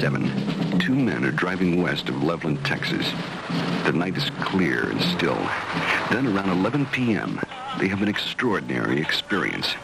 7, two men are driving west of Loveland, Texas. The night is clear and still. Then around 11 p.m., they have an extraordinary experience.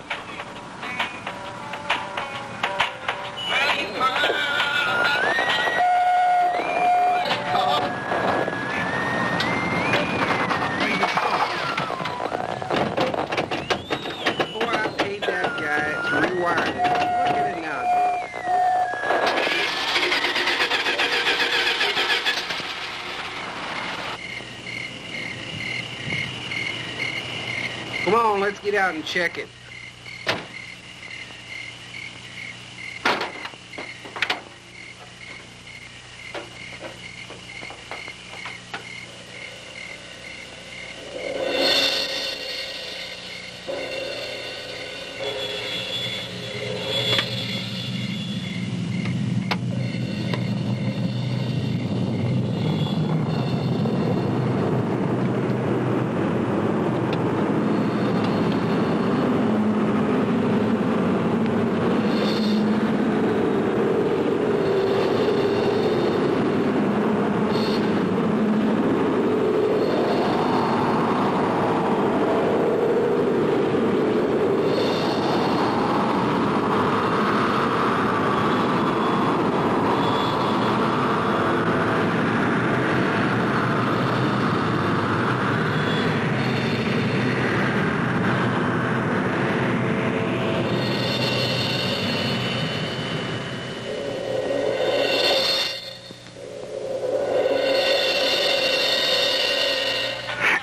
Come on, let's get out and check it.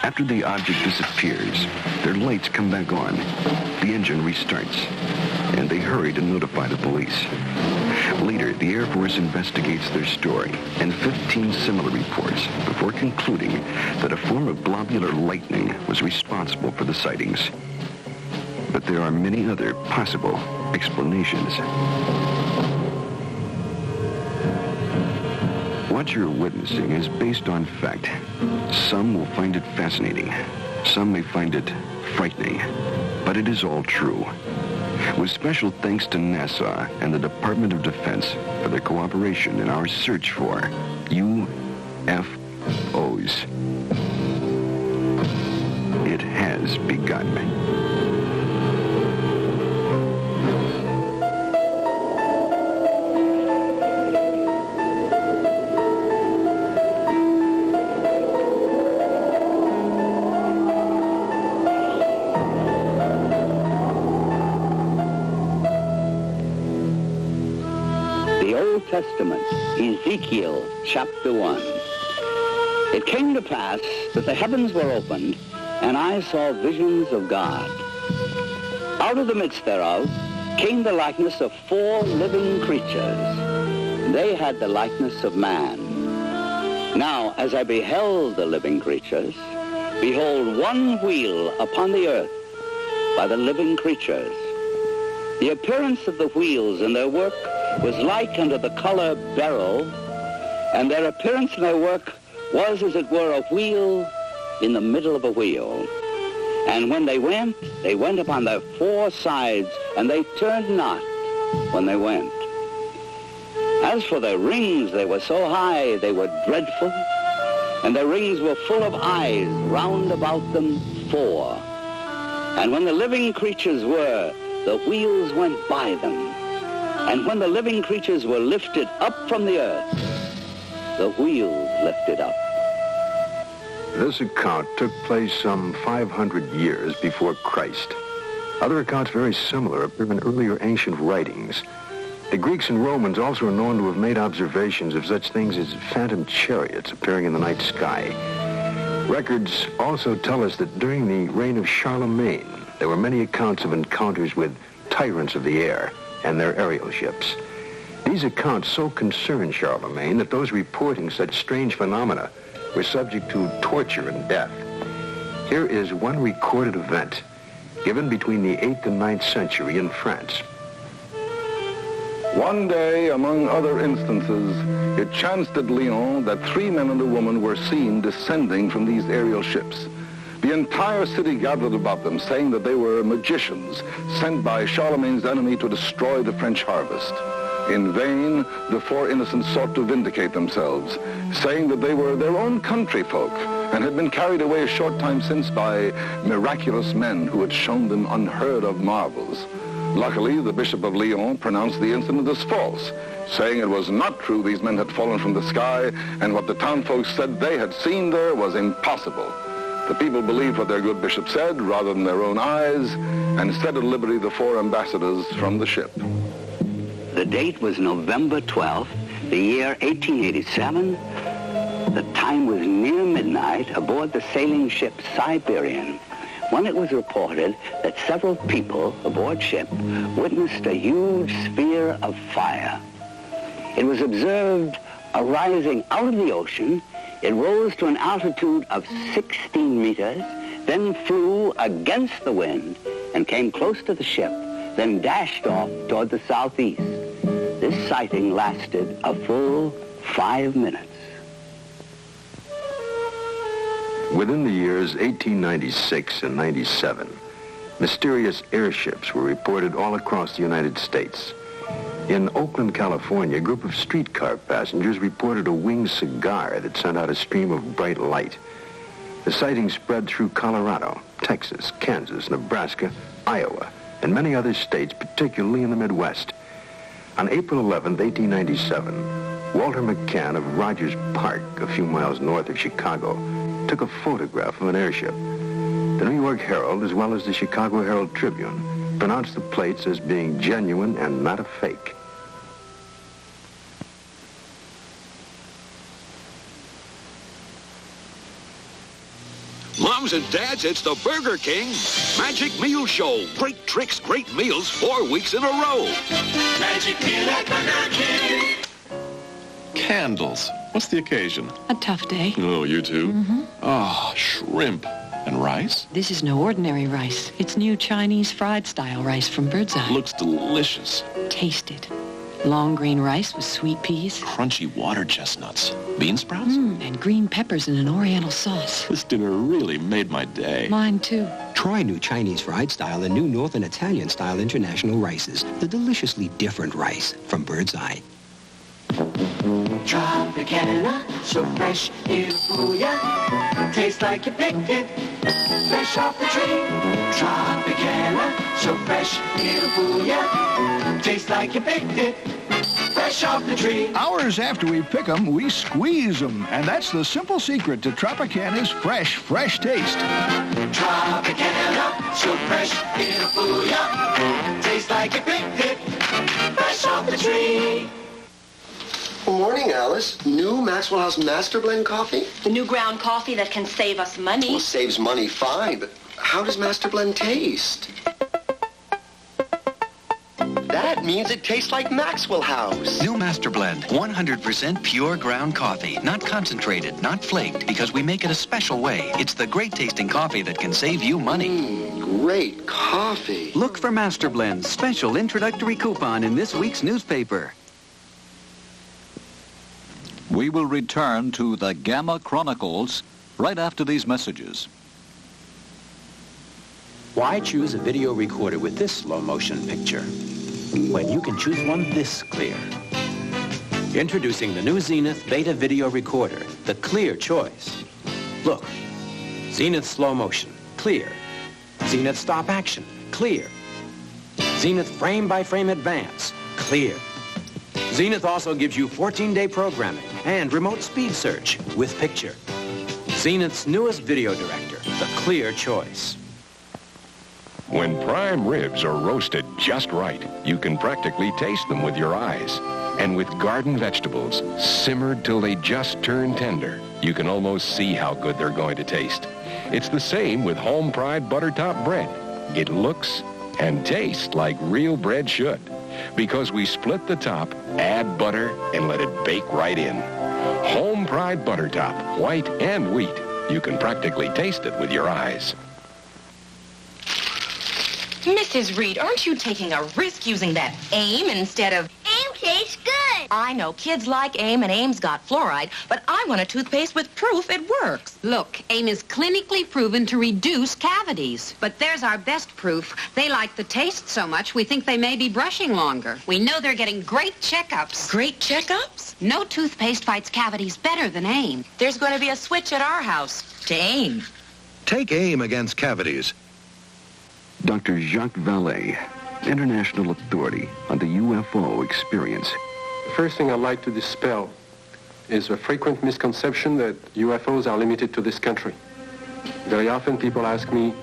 After the object disappears, their lights come back on. The engine restarts, and they hurry to notify the police. Later, the Air Force investigates their story and 15 similar reports before concluding that a form of globular lightning was responsible for the sightings. But there are many other possible explanations. What you're witnessing is based on fact. Some will find it fascinating. Some may find it frightening. But it is all true. With special thanks to NASA and the Department of Defense for their cooperation in our search for UFOs. It has begun. Testament, Ezekiel chapter 1. It came to pass that the heavens were opened, and I saw visions of God. Out of the midst thereof came the likeness of 4 living creatures. They had the likeness of man. Now, as I beheld the living creatures, behold, one wheel upon the earth by the living creatures. The appearance of the wheels and their work was like unto the color beryl, and their appearance and their work was as it were a wheel in the middle of a wheel. And when they went upon their 4 sides, and they turned not when they went. As for their rings, they were so high, they were dreadful, and their rings were full of eyes round about them 4. And when the living creatures were, the wheels went by them. And when the living creatures were lifted up from the earth, the wheels lifted up. This account took place some 500 years before Christ. Other accounts very similar appear in earlier ancient writings. The Greeks and Romans also are known to have made observations of such things as phantom chariots appearing in the night sky. Records also tell us that during the reign of Charlemagne, there were many accounts of encounters with tyrants of the air and their aerial ships. These accounts so concerned Charlemagne that those reporting such strange phenomena were subject to torture and death. Here is one recorded event given between the 8th and 9th century in France. One day, among other instances, it chanced at Lyon that 3 men and a woman were seen descending from these aerial ships. The entire city gathered about them, saying that they were magicians sent by Charlemagne's enemy to destroy the French harvest. In vain, the four innocents sought to vindicate themselves, saying that they were their own country folk and had been carried away a short time since by miraculous men who had shown them unheard of marvels. Luckily, the Bishop of Lyon pronounced the incident as false, saying it was not true these men had fallen from the sky, and what the townfolk said they had seen there was impossible. The people believed what their good bishop said rather than their own eyes, and set at liberty the four ambassadors from the ship. The date was November 12th, the year 1887. The time was near midnight aboard the sailing ship Siberian, when it was reported that several people aboard ship witnessed a huge sphere of fire. It was observed arising out of the ocean. It rose to an altitude of 16 meters, then flew against the wind and came close to the ship, then dashed off toward the southeast. This sighting lasted a full 5 minutes. Within the years 1896 and 97, mysterious airships were reported all across the United States. In Oakland, California, a group of streetcar passengers reported a winged cigar that sent out a stream of bright light. The sighting spread through Colorado, Texas, Kansas, Nebraska, Iowa, and many other states, particularly in the Midwest. On April 11, 1897, Walter McCann of Rogers Park, a few miles north of Chicago, took a photograph of an airship. The New York Herald, as well as the Chicago Herald Tribune, pronounced the plates as being genuine and not a fake. Moms and dads, it's the Burger King Magic Meal Show. Great tricks, great meals, 4 weeks in a row. Magic Meal at Burger King. Candles. What's the occasion? A tough day. Oh, you too? Mm-hmm. Oh, shrimp. And rice? This is no ordinary rice. It's new Chinese fried style rice from Birdseye. Looks delicious. Taste it. Long green rice with sweet peas. Crunchy water chestnuts. Bean sprouts? And green peppers in an oriental sauce. This dinner really made my day. Mine too. Try new Chinese fried style and new Northern Italian style international rices. The deliciously different rice from Birdseye. Tropicana, so fresh, booyah. Tastes like you picked it, fresh off the tree. Tropicana, so fresh, booyah. Tastes like you picked it, fresh off the tree. Hours after we pick them, we squeeze them. And that's the simple secret to Tropicana's fresh taste. Tropicana, so fresh, booyah. Tastes like you picked it, fresh off the tree. Good morning, Alice. New Maxwell House Master Blend coffee? The new ground coffee that can save us money. Well, saves money, fine, but how does Master Blend taste? That means it tastes like Maxwell House. New Master Blend, 100% pure ground coffee. Not concentrated, not flaked, because we make it a special way. It's the great-tasting coffee that can save you money. Great coffee. Look for Master Blend's special introductory coupon in this week's newspaper. We will return to the Gamma Chronicles right after these messages. Why choose a video recorder with this slow-motion picture when you can choose one this clear? Introducing the new Zenith Beta Video Recorder, the clear choice. Look, Zenith Slow Motion, clear. Zenith Stop Action, clear. Zenith Frame-by-Frame Advance, clear. Zenith also gives you 14-day programming and remote speed search with picture. Zenith's newest video director, the clear choice. When prime ribs are roasted just right, you can practically taste them with your eyes. And with garden vegetables, simmered till they just turn tender, you can almost see how good they're going to taste. It's the same with home fried butter top bread. It looks and tastes like real bread should. Because we split the top, add butter, and let it bake right in. Home fried butter top, white and wheat. You can practically taste it with your eyes. Mrs. Reed, aren't you taking a risk using that AIM instead of... AIM tastes good. I know kids like AIM, and AIM's got fluoride, but I want a toothpaste with proof it works. Look, AIM is clinically proven to reduce cavities. But there's our best proof. They like the taste so much, we think they may be brushing longer. We know they're getting great checkups. Great checkups? No toothpaste fights cavities better than AIM. There's going to be a switch at our house to AIM. Take AIM against cavities. Dr. Jacques Vallée, international authority on the UFO experience. The first thing I'd like to dispel is a frequent misconception that UFOs are limited to this country. Very often people ask me,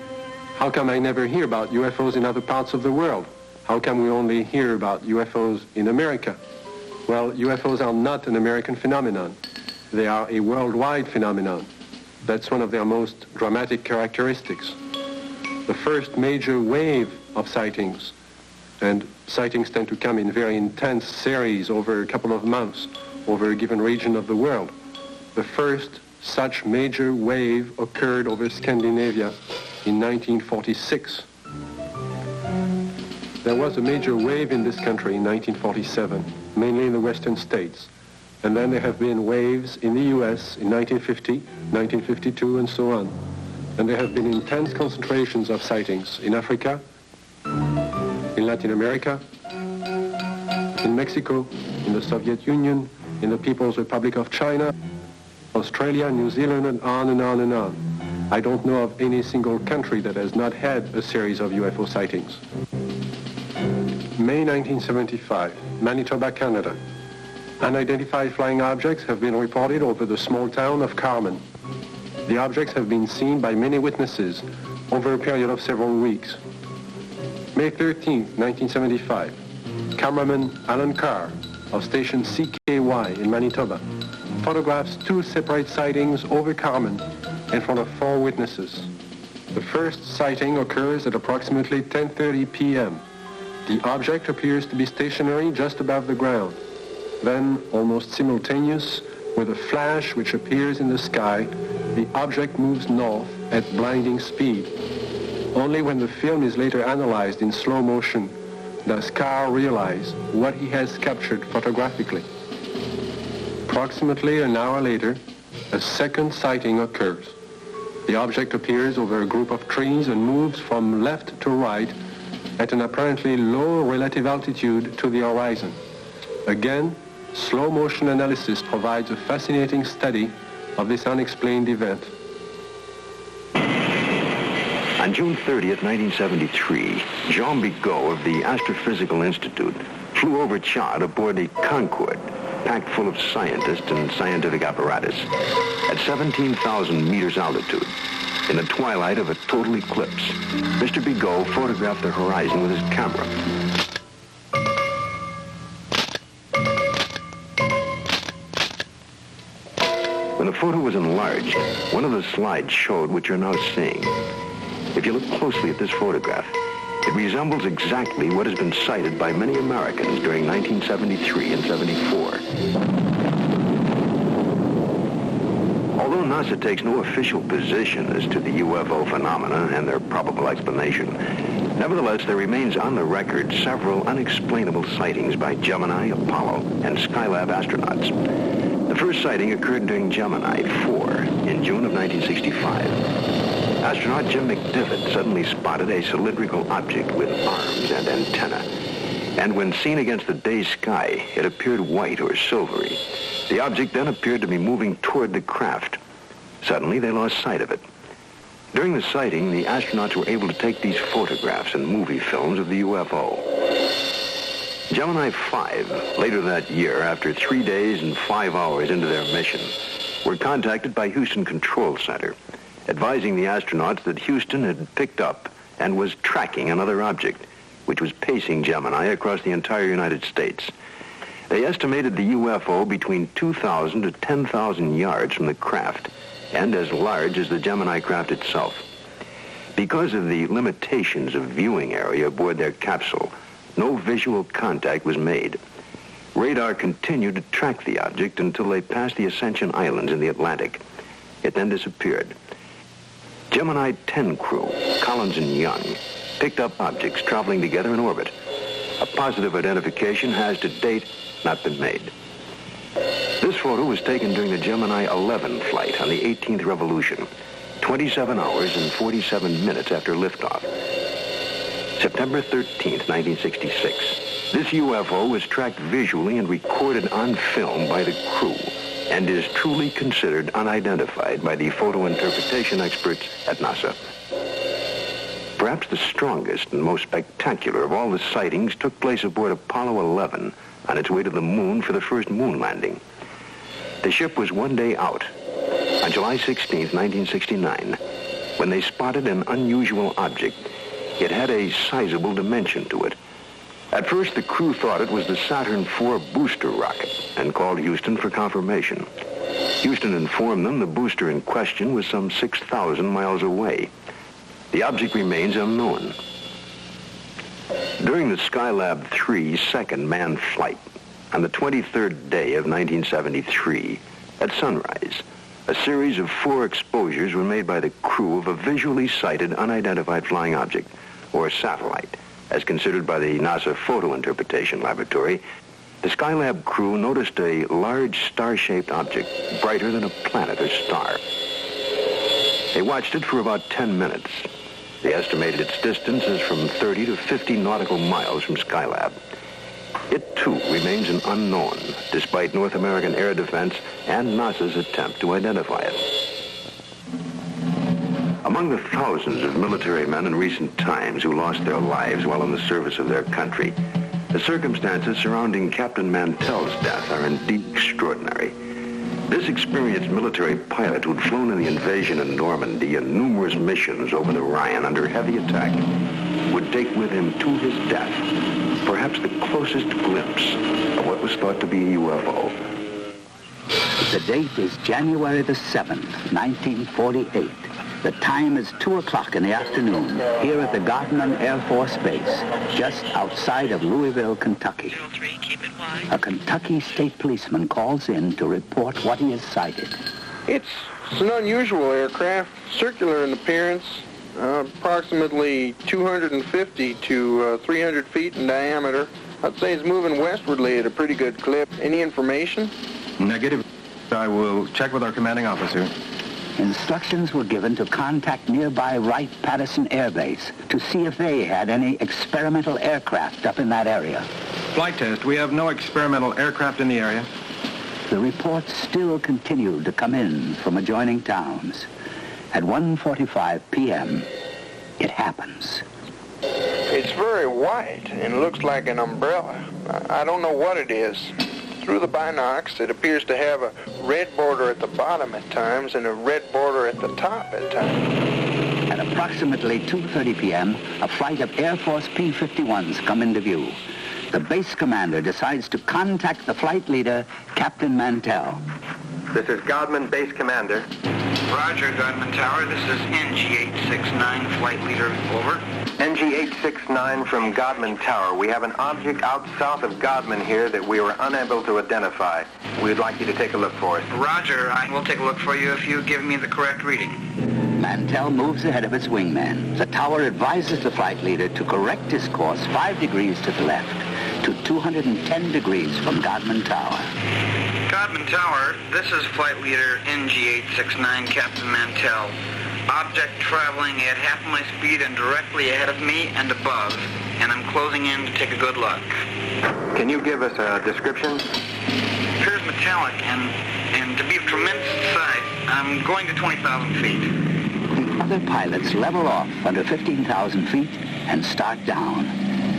how come I never hear about UFOs in other parts of the world? How come we only hear about UFOs in America? Well, UFOs are not an American phenomenon. They are a worldwide phenomenon. That's one of their most dramatic characteristics. The first major wave of sightings, and sightings tend to come in very intense series over a couple of months, over a given region of the world. The first such major wave occurred over Scandinavia in 1946. There was a major wave in this country in 1947, mainly in the western states. And then there have been waves in the U.S. in 1950, 1952, and so on. And there have been intense concentrations of sightings in Africa, in Latin America, in Mexico, in the Soviet Union, in the People's Republic of China, Australia, New Zealand, and on and on and on. I don't know of any single country that has not had a series of UFO sightings. May 1975, Manitoba, Canada. Unidentified flying objects have been reported over the small town of Carmen. The objects have been seen by many witnesses over a period of several weeks. May 13, 1975, cameraman Alan Carr of station CKY in Manitoba photographs 2 separate sightings over Carmen in front of 4 witnesses. The first sighting occurs at approximately 10:30 p.m. The object appears to be stationary just above the ground. Then, almost simultaneous with a flash which appears in the sky, the object moves north at blinding speed. Only when the film is later analyzed in slow motion does Carr realize what he has captured photographically. Approximately an hour later, a second sighting occurs. The object appears over a group of trees and moves from left to right at an apparently low relative altitude to the horizon. Again, slow motion analysis provides a fascinating study of this unexplained event. On June 30th, 1973, Jean Bego of the Astrophysical Institute flew over Chad aboard the Concorde, packed full of scientists and scientific apparatus, at 17,000 meters altitude. In the twilight of a total eclipse, Mr. Bego photographed the horizon with his camera. When the photo was enlarged, one of the slides showed what you're now seeing. If you look closely at this photograph, it resembles exactly what has been cited by many Americans during 1973 and 74. Although NASA takes no official position as to the UFO phenomena and their probable explanation, nevertheless, there remains on the record several unexplainable sightings by Gemini, Apollo, and Skylab astronauts. The first sighting occurred during Gemini 4 in June of 1965. Astronaut Jim McDivitt suddenly spotted a cylindrical object with arms and antenna. And when seen against the day sky, it appeared white or silvery. The object then appeared to be moving toward the craft. Suddenly, they lost sight of it. During the sighting, the astronauts were able to take these photographs and movie films of the UFO. Gemini 5, later that year, after 3 days and 5 hours into their mission, were contacted by Houston Control Center, advising the astronauts that Houston had picked up and was tracking another object, which was pacing Gemini across the entire United States. They estimated the UFO between 2,000 to 10,000 yards from the craft, and as large as the Gemini craft itself. Because of the limitations of viewing area aboard their capsule, no visual contact was made. Radar continued to track the object until they passed the Ascension Islands in the Atlantic. It then disappeared. Gemini 10 crew, Collins and Young, picked up objects traveling together in orbit. A positive identification has to date not been made. This photo was taken during the Gemini 11 flight on the 18th revolution, 27 hours and 47 minutes after liftoff. September 13th, 1966. This UFO was tracked visually and recorded on film by the crew and is truly considered unidentified by the photo interpretation experts at NASA. Perhaps the strongest and most spectacular of all the sightings took place aboard Apollo 11 on its way to the moon for the first moon landing. The ship was one day out, on July 16, 1969, when they spotted an unusual object. It had a sizable dimension to it. At first, the crew thought it was the Saturn IV booster rocket and called Houston for confirmation. Houston informed them the booster in question was some 6,000 miles away. The object remains unknown. During the Skylab 3 second manned flight, on the 23rd day of 1973, at sunrise, a series of 4 exposures were made by the crew of a visually sighted unidentified flying object, or satellite, as considered by the NASA Photo Interpretation Laboratory. The Skylab crew noticed a large star-shaped object, brighter than a planet or star. They watched it for about 10 minutes. They estimated its distance as from 30 to 50 nautical miles from Skylab. It, too, remains an unknown, despite North American Air Defense and NASA's attempt to identify it. Among the thousands of military men in recent times who lost their lives while in the service of their country, the circumstances surrounding Captain Mantell's death are indeed extraordinary. This experienced military pilot who'd flown in the invasion of Normandy and numerous missions over the Rhine under heavy attack would take with him to his death perhaps the closest glimpse of what was thought to be a UFO. The date is January the 7th, 1948. The time is 2 o'clock in the afternoon here at the Gardenon Air Force Base, just outside of Louisville, Kentucky. A Kentucky state policeman calls in to report what he has sighted. It's an unusual aircraft, circular in appearance, approximately 250 to 300 feet in diameter. I'd say it's moving westwardly at a pretty good clip. Any information? Negative. I will check with our commanding officer. Instructions were given to contact nearby Wright-Patterson Air Base to see if they had any experimental aircraft up in that area. Flight test. We have no experimental aircraft in the area. The reports still continued to come in from adjoining towns. At 1:45 p.m., it happens. It's very white and looks like an umbrella. I don't know what it is. Through the binocs, it appears to have a red border at the bottom at times and a red border at the top at times. At approximately 2:30 p.m., a flight of Air Force P-51s come into view. The base commander decides to contact the flight leader, Captain Mantell. This is Godman, base commander. Roger, Godman Tower. This is NG-869, flight leader. Over. NG-869 from Godman Tower. We have an object out south of Godman here that we were unable to identify. We'd like you to take a look for us. Roger, I will take a look for you if you give me the correct reading. Mantell moves ahead of its wingman. The tower advises the flight leader to correct his course 5 degrees to the left to 210 degrees from Godman Tower. Godman Tower, this is flight leader NG-869, Captain Mantell. Object traveling at half my speed and directly ahead of me and above, and I'm closing in to take a good look. Can you give us a description? Appears metallic and to be of tremendous size. I'm going to 20,000 feet. The other pilots level off under 15,000 feet and start down.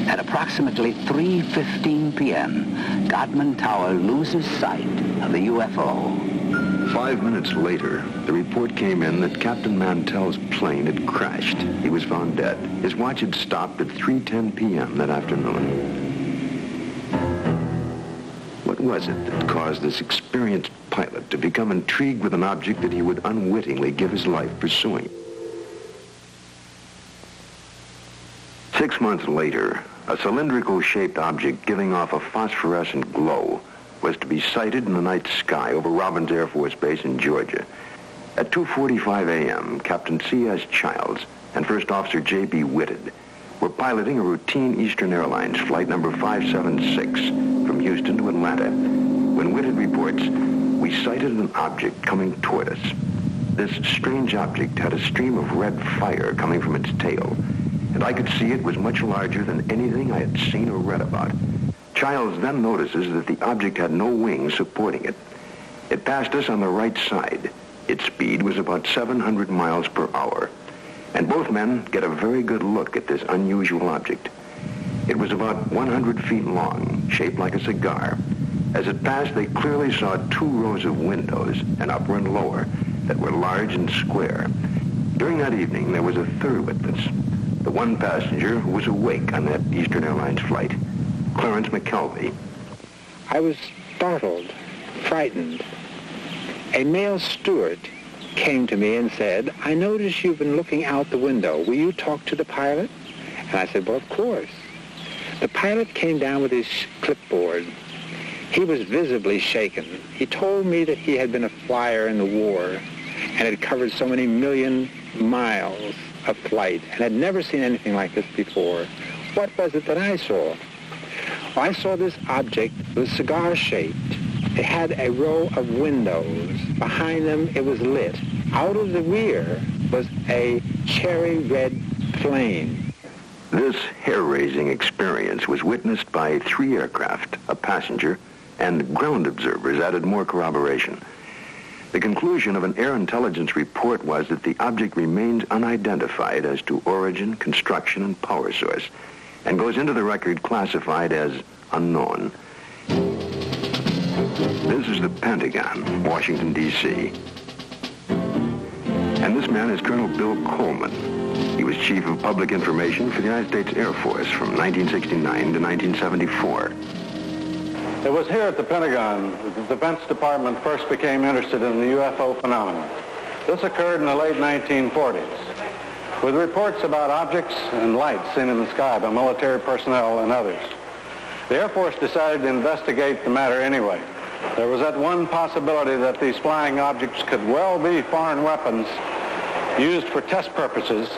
At approximately 3:15 p.m., Godman Tower loses sight of the UFO. 5 minutes later, the report came in that Captain Mantell's plane had crashed. He was found dead. His watch had stopped at 3:10 p.m. that afternoon. What was it that caused this experienced pilot to become intrigued with an object that he would unwittingly give his life pursuing? 6 months later, a cylindrical-shaped object giving off a phosphorescent glow was to be sighted in the night sky over Robins Air Force Base in Georgia. At 2:45 a.m., Captain C.S. Childs and First Officer J.B. Whitted were piloting a routine Eastern Airlines flight number 576 from Houston to Atlanta. When Whitted reports, we sighted an object coming toward us. This strange object had a stream of red fire coming from its tail, and I could see it was much larger than anything I had seen or read about. Childs then notices that the object had no wings supporting it. It passed us on the right side. Its speed was about 700 miles per hour, and both men get a very good look at this unusual object. It was about 100 feet long, shaped like a cigar. As it passed, they clearly saw 2 rows of windows, an upper and lower, that were large and square. During that evening, there was a third witness, the one passenger who was awake on that Eastern Airlines flight, Clarence McKelvey. I was startled, frightened. A male steward came to me and said, "I notice you've been looking out the window. Will you talk to the pilot?" And I said, "Well, of course." The pilot came down with his clipboard. He was visibly shaken. He told me that he had been a flyer in the war and had covered so many million miles of flight and had never seen anything like this before. What was it that I saw? Well, I saw this object. It was cigar-shaped. It had a row of windows. Behind them, it was lit. Out of the rear was a cherry red flame. This hair-raising experience was witnessed by 3 aircraft, a passenger, and ground observers added more corroboration. The conclusion of an air intelligence report was that the object remains unidentified as to origin, construction, and power source, and goes into the record classified as unknown. This is the Pentagon, Washington, D.C. And this man is Colonel Bill Coleman. He was Chief of Public Information for the United States Air Force from 1969 to 1974. It was here at the Pentagon that the Defense Department first became interested in the UFO phenomenon. This occurred in the late 1940s, with reports about objects and lights seen in the sky by military personnel and others. The Air Force decided to investigate the matter anyway. There was that one possibility that these flying objects could well be foreign weapons used for test purposes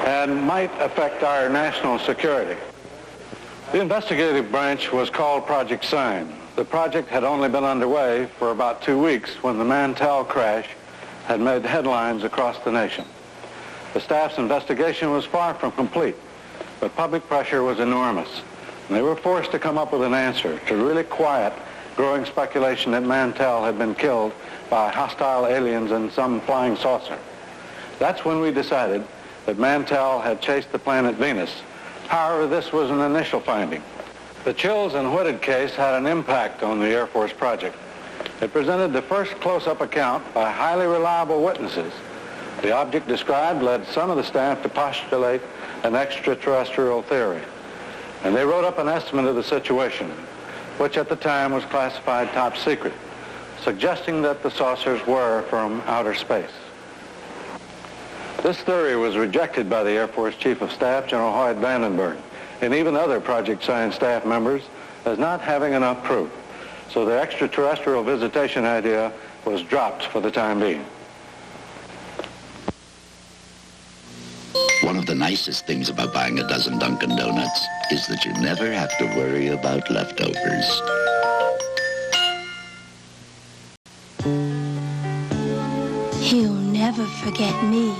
and might affect our national security. The investigative branch was called Project Sign. The project had only been underway for about 2 weeks when the Mantell crash had made headlines across the nation. The staff's investigation was far from complete, but public pressure was enormous. And they were forced to come up with an answer to really quiet growing speculation that Mantell had been killed by hostile aliens in some flying saucer. That's when we decided that Mantell had chased the planet Venus. However, this was an initial finding. The Chills and Whitted case had an impact on the Air Force project. It presented the first close-up account by highly reliable witnesses. The object described led some of the staff to postulate an extraterrestrial theory. And they wrote up an estimate of the situation, which at the time was classified top secret, suggesting that the saucers were from outer space. This theory was rejected by the Air Force Chief of Staff, General Hoyt Vandenberg, and even other Project Sign staff members as not having enough proof. So the extraterrestrial visitation idea was dropped for the time being. One of the nicest things about buying a dozen Dunkin Donuts is that you never have to worry about leftovers. He'll never forget me.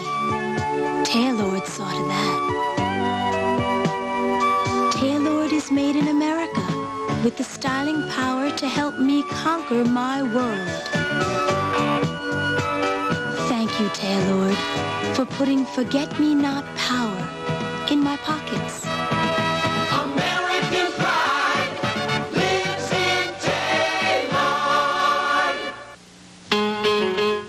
Taillord saw to that. Taillord is made in America with the styling power to help me conquer my world. Thank you, Taillord, for putting forget-me-not power in my pockets. American pride lives in Taillord.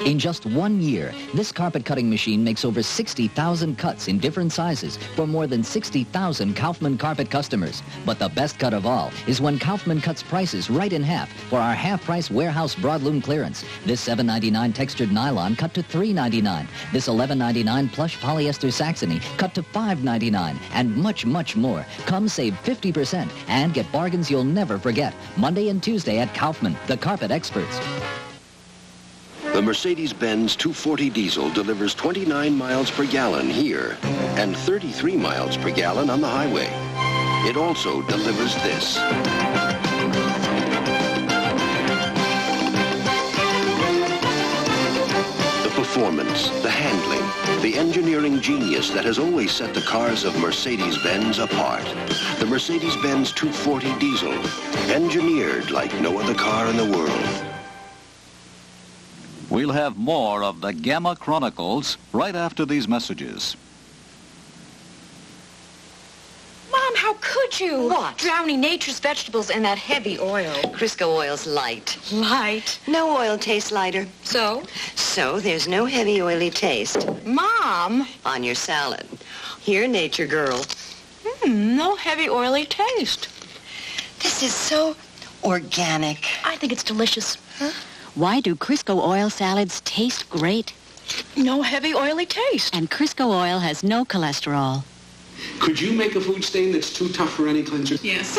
In just 1 year, this carpet cutting machine makes over 60,000 cuts in different sizes for more than 60,000 Kaufman carpet customers. But the best cut of all is when Kaufman cuts prices right in half for our half-price warehouse broadloom clearance. This $7.99 textured nylon cut to $3.99. This $11.99 plush polyester Saxony cut to $5.99. And much, much more. Come save 50% and get bargains you'll never forget. Monday and Tuesday at Kaufman, the carpet experts. The Mercedes-Benz 240 diesel delivers 29 miles per gallon here and 33 miles per gallon on the highway. It also delivers this. performance, the handling, the engineering genius that has always set the cars of Mercedes-Benz apart. The Mercedes-Benz 240 diesel, engineered like no other car in the world. We'll have more of the Gamma Chronicles right after these messages. Mom, how could you? What? Drowning nature's vegetables in that heavy oil. Crisco oil's light. Light? No oil tastes lighter. So? So there's no heavy oily taste. Mom! On your salad. Here, nature girl. No heavy oily taste. This is so organic. I think it's delicious. Huh? Why do Crisco oil salads taste great? No heavy oily taste. And Crisco oil has no cholesterol. Could you make a food stain that's too tough for any cleanser? Yes.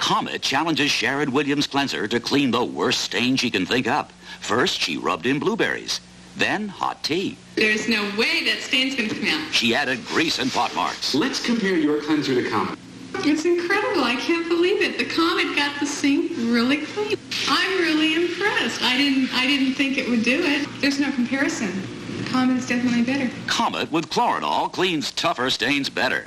Kameh challenges Sharon Williams' cleanser to clean the worst stain she can think up. First, she rubbed in blueberries. Then, hot tea. There's no way that stain's going to come out. She added grease and pot marks. Let's compare your cleanser to Kameh. It's incredible. I can't believe it. The Kameh got the sink really clean. I'm really impressed. I didn't think it would do it. There's no comparison. Kameh is definitely better. Kameh with chloranol cleans tougher stains better.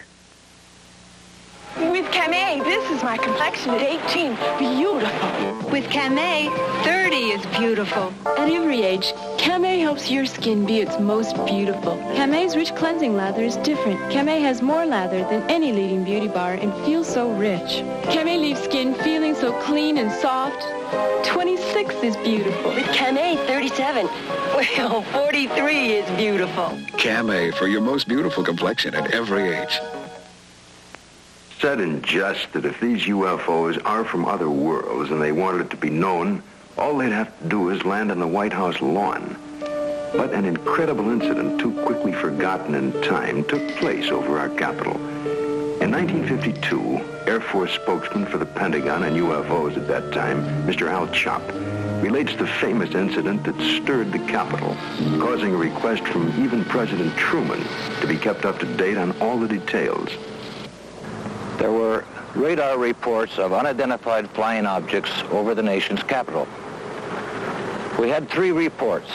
With Kameh, this is my complexion at 18. Beautiful. With Kameh, 30 is beautiful. At every age, Kameh helps your skin be its most beautiful. Kameh's rich cleansing lather is different. Kameh has more lather than any leading beauty bar and feels so rich. Kameh leaves skin feeling so clean and soft. 26 is beautiful. With Kameh, 37. Well, 43 is beautiful. Kameh for your most beautiful complexion at every age. Said in jest that if these UFOs are from other worlds and they wanted it to be known, all they'd have to do is land on the White House lawn. But an incredible incident too quickly forgotten in time took place over our Capitol. In 1952, Air Force spokesman for the Pentagon and UFOs at that time, Mr. Al Chop, relates the famous incident that stirred the Capitol, causing a request from even President Truman to be kept up to date on all the details. There were radar reports of unidentified flying objects over the nation's capital. We had 3 reports.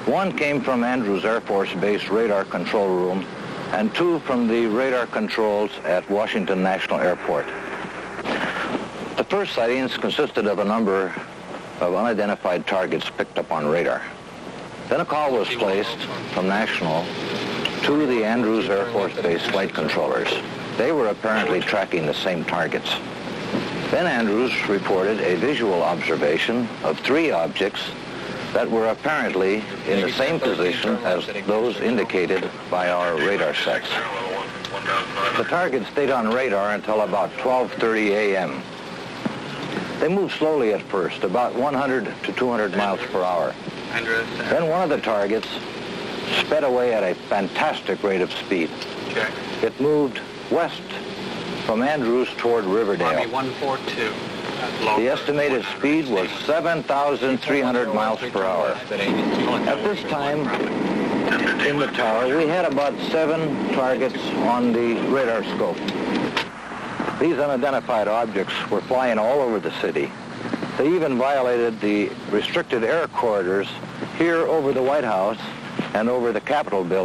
One came from Andrews Air Force Base radar control room and 2 from the radar controls at Washington National Airport. The first sightings consisted of a number of unidentified targets picked up on radar. Then a call was placed from National to the Andrews Air Force Base flight controllers. They were apparently tracking the same targets. Then Andrews reported a visual observation of 3 objects that were apparently in the same position as those indicated by our radar sets. The targets stayed on radar until about 12:30 a.m. They moved slowly at first, about 100 to 200 miles per hour. Then one of the targets sped away at a fantastic rate of speed. It moved west from Andrews toward Riverdale. Army 142. The estimated speed was 7,300 miles per hour. At this time, in the tower, we had about 7 targets on the radar scope. These unidentified objects were flying all over the city. They even violated the restricted air corridors here over the White House and over the Capitol building.